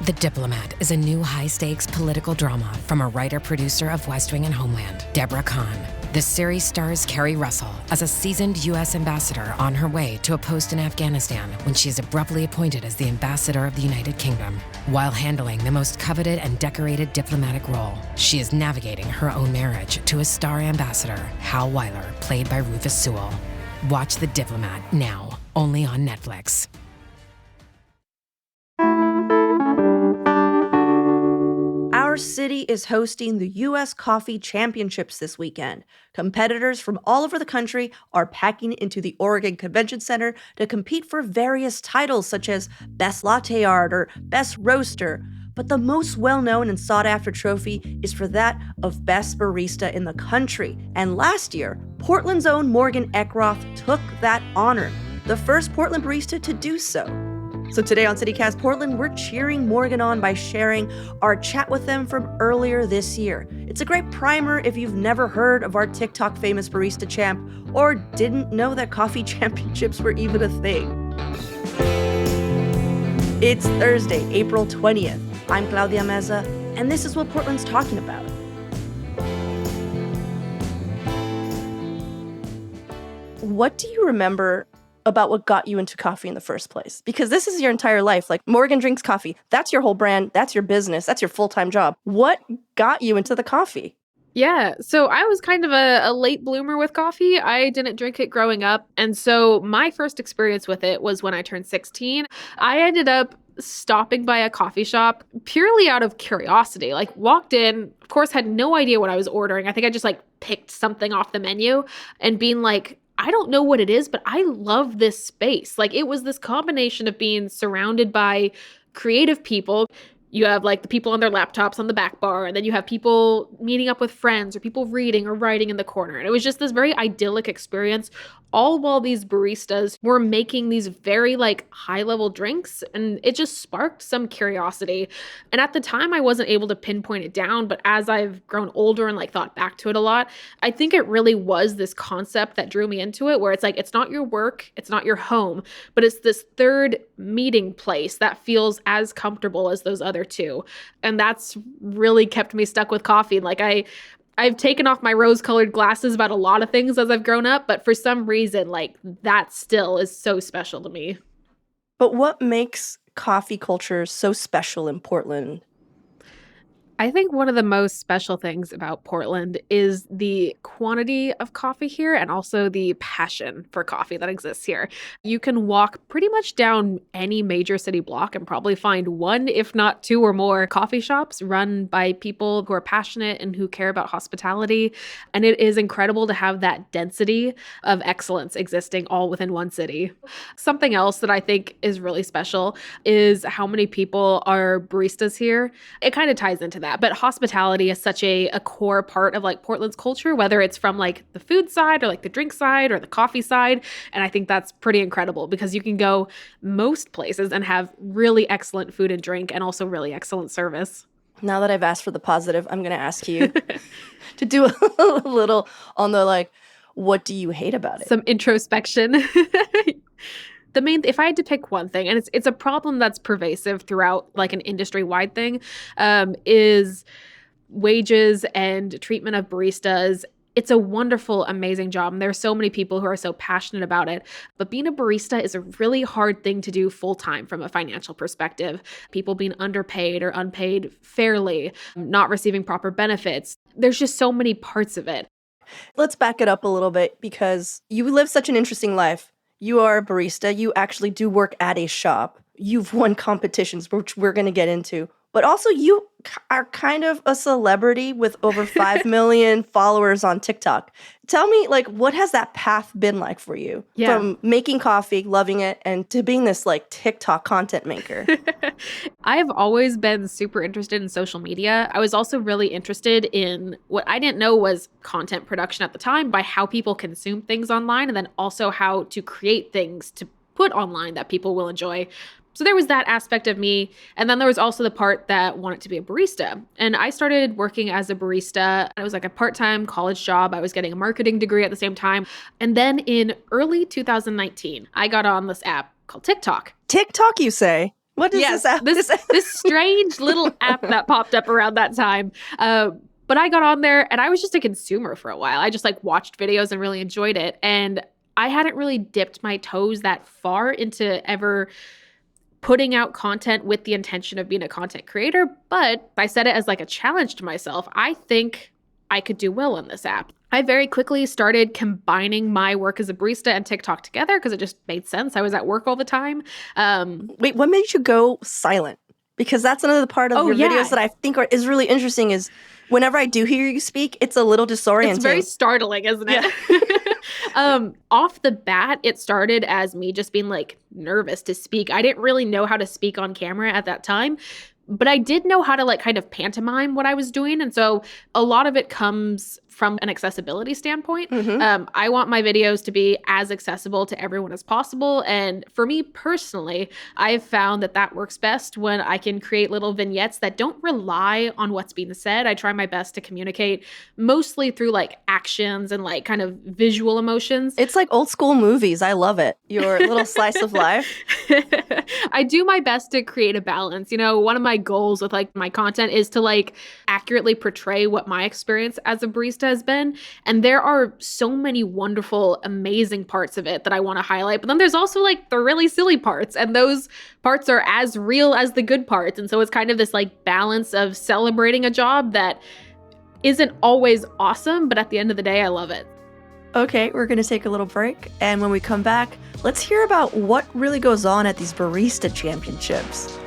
The Diplomat is a new high-stakes political drama from a writer-producer of West Wing and Homeland, Deborah Kahn. The series stars Carrie Russell as a seasoned U.S. ambassador on her way to a post in Afghanistan when she is abruptly appointed as the ambassador of the United Kingdom. While handling the most coveted and decorated diplomatic role, she is navigating her own marriage to a star ambassador, Hal Weiler, played by Rufus Sewell. Watch The Diplomat now, only on Netflix. Our city is hosting the U.S. Coffee Championships this weekend. Competitors from all over the country are packing into the Oregon Convention Center to compete for various titles such as Best Latte Art or Best Roaster. But the most well-known and sought-after trophy is for that of Best Barista in the country. And last year, Portland's own Morgan Eckroth took that honor, the first Portland barista to do so. So today on CityCast Portland, we're cheering Morgan on by sharing our chat with them from earlier this year. It's a great primer if you've never heard of our TikTok famous barista champ or didn't know that coffee championships were even a thing. It's Thursday, April 20th. I'm Claudia Meza, and this is what Portland's talking about. What do you remember about what got you into coffee in the first place? Because this is your entire life. Like, Morgan drinks coffee. That's your whole brand. That's your business. That's your full-time job. What got you into the coffee? Yeah, so I was kind of a late bloomer with coffee. I didn't drink it growing up. And so my first experience with it was when I turned 16. I ended up stopping by a coffee shop purely out of curiosity. Like, walked in, of course, had no idea what I was ordering. I think I just picked something off the menu and being like, I don't know what it is, but I love this space. It was this combination of being surrounded by creative people. You have the people on their laptops on the back bar, and then you have people meeting up with friends or people reading or writing in the corner. And it was just this very idyllic experience, all while these baristas were making these very high-level drinks, and it just sparked some curiosity. And at the time, I wasn't able to pinpoint it down, but as I've grown older and thought back to it a lot, I think it really was this concept that drew me into it, where it's it's not your work, it's not your home, but it's this third meeting place that feels as comfortable as those other two. And that's really kept me stuck with coffee. I've taken off my rose-colored glasses about a lot of things as I've grown up, but for some reason, that still is so special to me. But what makes coffee culture so special in Portland? I think one of the most special things about Portland is the quantity of coffee here and also the passion for coffee that exists here. You can walk pretty much down any major city block and probably find one, if not two or more coffee shops run by people who are passionate and who care about hospitality. And it is incredible to have that density of excellence existing all within one city. Something else that I think is really special is how many people are baristas here. It kind of ties into that. But hospitality is such a core part of Portland's culture, whether it's from the food side or the drink side or the coffee side. And I think that's pretty incredible because you can go most places and have really excellent food and drink and also really excellent service. Now that I've asked for the positive, I'm going to ask you to do a little on the what do you hate about it? Some introspection. If I had to pick one thing, and it's a problem that's pervasive throughout an industry-wide thing, is wages and treatment of baristas. It's a wonderful, amazing job. And there are so many people who are so passionate about it. But being a barista is a really hard thing to do full-time from a financial perspective. People being underpaid or unpaid fairly, not receiving proper benefits. There's just so many parts of it. Let's back it up a little bit because you live such an interesting life. You are a barista. You actually do work at a shop. You've won competitions, which we're going to get into. But also, you are kind of a celebrity with over 5 million followers on TikTok. Tell me, what has that path been like for you? Yeah. From making coffee, loving it, and to being this, TikTok content maker. I've always been super interested in social media. I was also really interested in what I didn't know was content production at the time, by how people consume things online, and then also how to create things to put online that people will enjoy. So there was that aspect of me. And then there was also the part that wanted to be a barista. And I started working as a barista. It was a part-time college job. I was getting a marketing degree at the same time. And then in early 2019, I got on this app called TikTok. TikTok, you say? What is Yes, this app? this strange little app that popped up around that time. But I got on there and I was just a consumer for a while. I just like watched videos and really enjoyed it. And I hadn't really dipped my toes that far into ever putting out content with the intention of being a content creator. But I set it as like a challenge to myself. I think I could do well on this app. I very quickly started combining my work as a barista and TikTok together because it just made sense. I was at work all the time. Wait, what made you go silent? Because that's another part of your videos that I think is really interesting is whenever I do hear you speak, it's a little disorienting. It's very startling, isn't it? Yeah. Off the bat, it started as me just being like nervous to speak. I didn't really know how to speak on camera at that time, but I did know how to like kind of pantomime what I was doing. And so a lot of it comes from an accessibility standpoint. I want my videos to be as accessible to everyone as possible. And for me personally, I've found that that works best when I can create little vignettes that don't rely on what's being said. I try my best to communicate mostly through like actions and like kind of visual emotions. It's like old school movies. I love it. Your little slice of life. I do my best to create a balance. You know, one of my goals with like my content is to like accurately portray what my experience as a barista has been. And there are so many wonderful, amazing parts of it that I want to highlight. But then there's also like the really silly parts. And those parts are as real as the good parts. And so it's kind of this like balance of celebrating a job that isn't always awesome, but at the end of the day, I love it. Okay, we're going to take a little break. And when we come back, let's hear about what really goes on at these Barista Championships.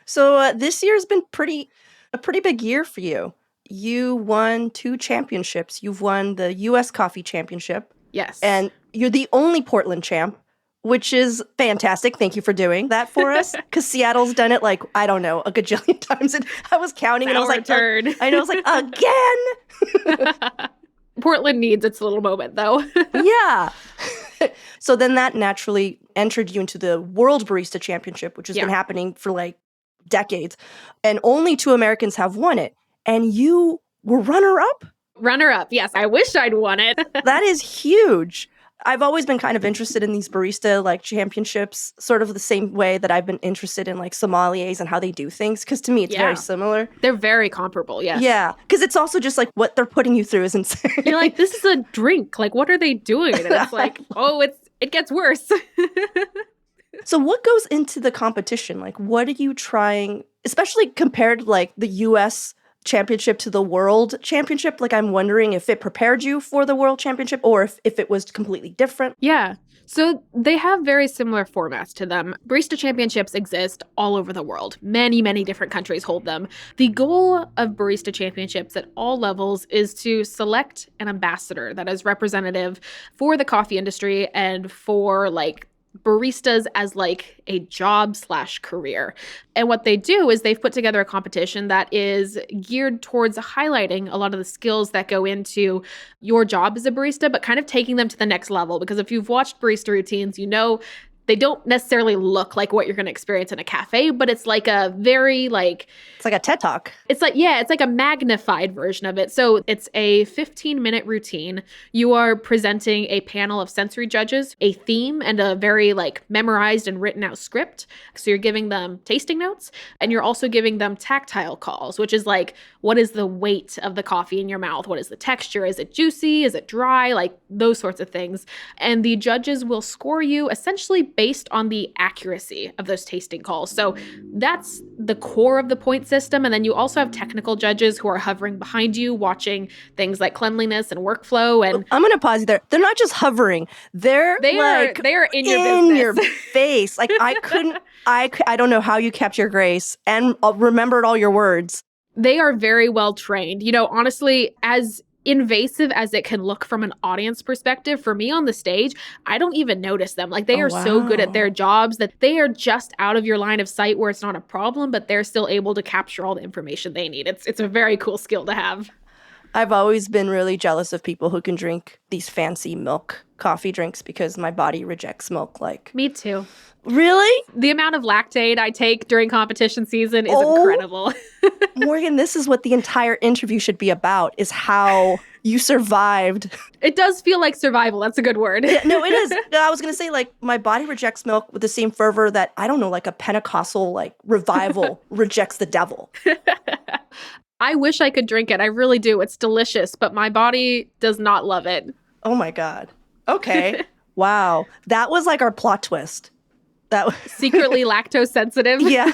So this year's been a pretty big year for you. You won 2 championships. You've won the U.S. Coffee Championship. Yes. And you're the only Portland champ, which is fantastic. Thank you for doing that for us. Because Seattle's done it like, I don't know, a gajillion times. And I was counting and I was like, I know, I was like, again. Portland needs its little moment, though. Yeah. So then that naturally entered you into the World Barista Championship, which has been happening for like decades. And only 2 Americans have won it. And you were runner-up? Runner-up, yes. I wish I'd won it. That is huge. I've always been kind of interested in these barista like championships, sort of the same way that I've been interested in like sommeliers and how they do things. Because to me, it's very similar. They're very comparable, yes. Yeah, because it's also just like what they're putting you through is insane. You're like, this is a drink. Like, what are they doing? And it's like, oh, it gets worse. So what goes into the competition? Like, what are you trying, especially compared to like the U.S. championship to the world championship? Like, I'm wondering if it prepared you for the world championship or if it was completely different. Yeah. So they have very similar formats to them. Barista championships exist all over the world. Many, many different countries hold them. The goal of barista championships at all levels is to select an ambassador that is representative for the coffee industry and for like baristas as like a job/career. And what they do is they've put together a competition that is geared towards highlighting a lot of the skills that go into your job as a barista, but kind of taking them to the next level. Because if you've watched barista routines, you know they don't necessarily look like what you're going to experience in a cafe, but it's like a very like... It's like a TED Talk. It's like, yeah, it's like a magnified version of it. So it's a 15-minute routine. You are presenting a panel of sensory judges, a theme, and a very like memorized and written out script. So you're giving them tasting notes, and you're also giving them tactile calls, which is like, what is the weight of the coffee in your mouth? What is the texture? Is it juicy? Is it dry? Like those sorts of things. And the judges will score you essentially based on the accuracy of those tasting calls. So that's the core of the point system. And then you also have technical judges who are hovering behind you, watching things like cleanliness and workflow. And I'm going to pause you there. They're not just hovering. They are in your business. Your face. Like I don't know how you kept your grace and remembered all your words. They are very well trained. You know, honestly, as invasive as it can look from an audience perspective, for me on the stage, I don't even notice them. Like they are so good at their jobs that they are just out of your line of sight where it's not a problem, but they're still able to capture all the information they need. It's a very cool skill to have. I've always been really jealous of people who can drink these fancy milk coffee drinks because my body rejects milk. Like me too. Really? The amount of lactate I take during competition season is incredible. Morgan, this is what the entire interview should be about, is how You survived. It does feel like survival. That's a good word. Yeah, no, it is. I was going to say, like, my body rejects milk with the same fervor that, I don't know, like a Pentecostal, like, revival rejects the devil. I wish I could drink it. I really do. It's delicious, but my body does not love it. Oh my God. Okay. Wow. That was like our plot twist. That was Secretly lactose sensitive. Yeah.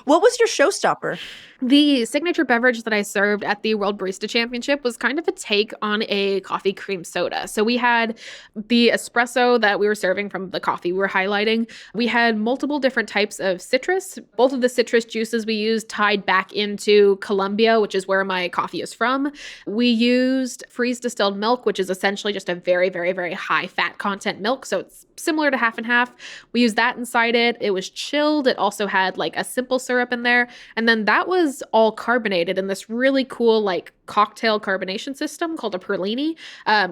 What was your showstopper? The signature beverage that I served at the World Barista Championship was kind of a take on a coffee cream soda. So we had the espresso that we were serving from the coffee we were highlighting. We had multiple different types of citrus. Both of the citrus juices we used tied back into Colombia, which is where my coffee is from. We used freeze distilled milk, which is essentially just a very, very, very high fat content milk. So it's similar to half and half. We used that inside it. It was chilled. It also had like a simple syrup in there. And then that was all carbonated in this really cool like cocktail carbonation system called a Perlini.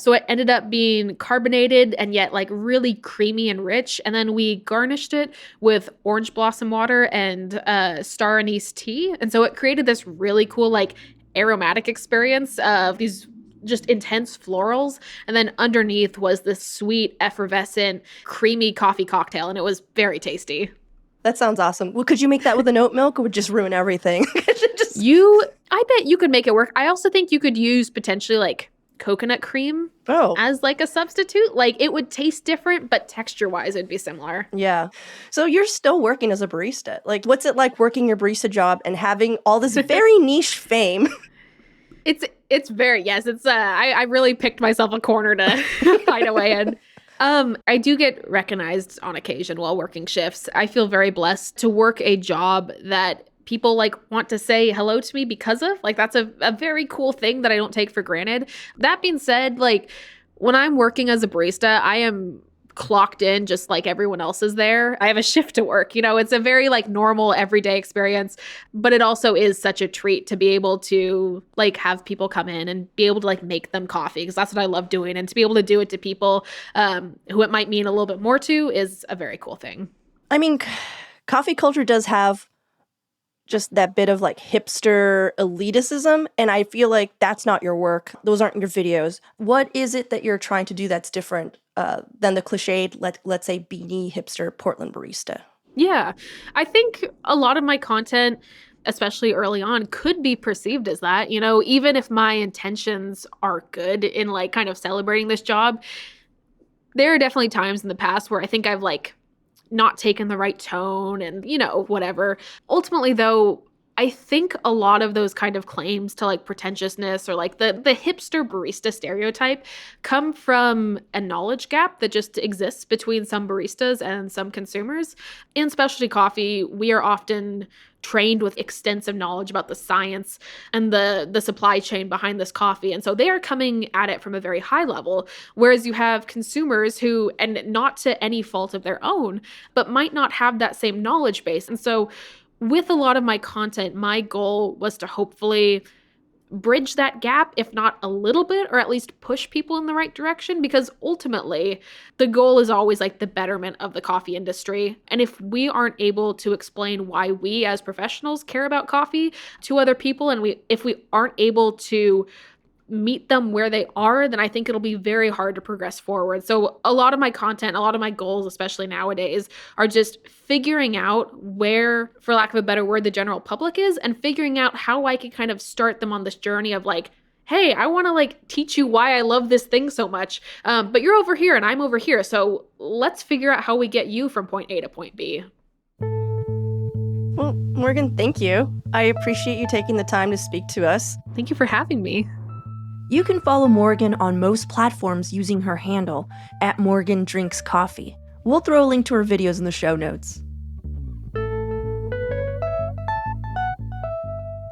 So it ended up being carbonated and yet like really creamy and rich. And then we garnished it with orange blossom water and star anise tea. And so it created this really cool like aromatic experience of these just intense florals. And then underneath was this sweet, effervescent, creamy coffee cocktail. And it was very tasty. That sounds awesome. Well, could you make that with an oat milk? It would just ruin everything. I bet you could make it work. I also think you could use potentially like coconut cream as like a substitute. Like it would taste different, but texture-wise, it'd be similar. Yeah. So you're still working as a barista. Like, what's it like working your barista job and having all this very niche fame? It's very, yes, it's, I really picked myself a corner to hide away in. I do get recognized on occasion while working shifts. I feel very blessed to work a job that people like want to say hello to me because of. Like, that's a very cool thing that I don't take for granted. That being said, like, when I'm working as a barista, I am clocked in just like everyone else is there. I have a shift to work. You know, it's a very like normal everyday experience, but it also is such a treat to be able to like have people come in and be able to like make them coffee, because that's what I love doing. And to be able to do it to people who it might mean a little bit more to is a very cool thing. I mean, coffee culture does have just that bit of like hipster elitism, and I feel like that's not your work. Those aren't your videos. What is it that you're trying to do that's different than the cliched, let's say, beanie hipster Portland barista? Yeah, I think a lot of my content, especially early on, could be perceived as that. You know, even if my intentions are good in like kind of celebrating this job, there are definitely times in the past where I think I've like not taken the right tone and, you know, whatever. Ultimately, though, I think a lot of those kind of claims to like pretentiousness or like the hipster barista stereotype come from a knowledge gap that just exists between some baristas and some consumers. In specialty coffee, we are often trained with extensive knowledge about the science and the supply chain behind this coffee. And so they are coming at it from a very high level, whereas you have consumers who, and not to any fault of their own, but might not have that same knowledge base. And so with a lot of my content, my goal was to hopefully bridge that gap, if not a little bit, or at least push people in the right direction, because ultimately the goal is always like the betterment of the coffee industry. And if we aren't able to explain why we as professionals care about coffee to other people, and if we aren't able to meet them where they are, then I think it'll be very hard to progress forward. So a lot of my content, a lot of my goals, especially nowadays, are just figuring out where, for lack of a better word, the general public is, and figuring out how I can kind of start them on this journey of like, hey, I want to like teach you why I love this thing so much, but you're over here and I'm over here. So let's figure out how we get you from point A to point B. Well, Morgan, thank you. I appreciate you taking the time to speak to us. Thank you for having me. You can follow Morgan on most platforms using her handle @MorganDrinksCoffee. We'll throw a link to her videos in the show notes.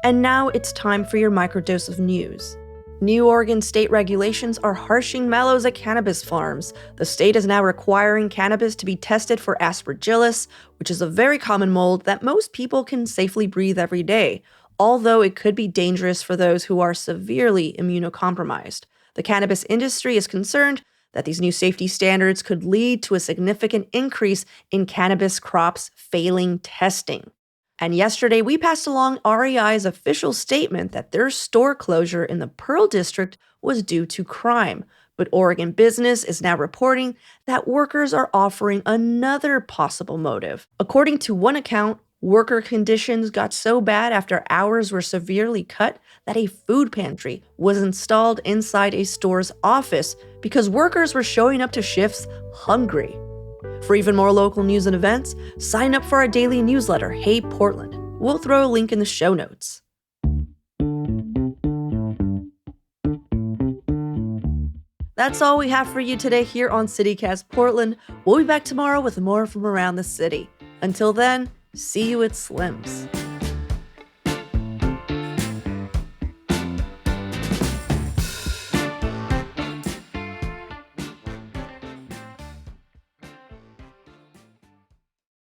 And now it's time for your microdose of news. New Oregon state regulations are harshing mellows at cannabis farms. The state is now requiring cannabis to be tested for aspergillus, which is a very common mold that most people can safely breathe every day, although it could be dangerous for those who are severely immunocompromised. The cannabis industry is concerned that these new safety standards could lead to a significant increase in cannabis crops failing testing. And yesterday, we passed along REI's official statement that their store closure in the Pearl District was due to crime. But Oregon Business is now reporting that workers are offering another possible motive. According to one account, worker conditions got so bad after hours were severely cut that a food pantry was installed inside a store's office because workers were showing up to shifts hungry. For even more local news and events, sign up for our daily newsletter, Hey Portland. We'll throw a link in the show notes. That's all we have for you today here on CityCast Portland. We'll be back tomorrow with more from around the city. Until then, see you at Slim's.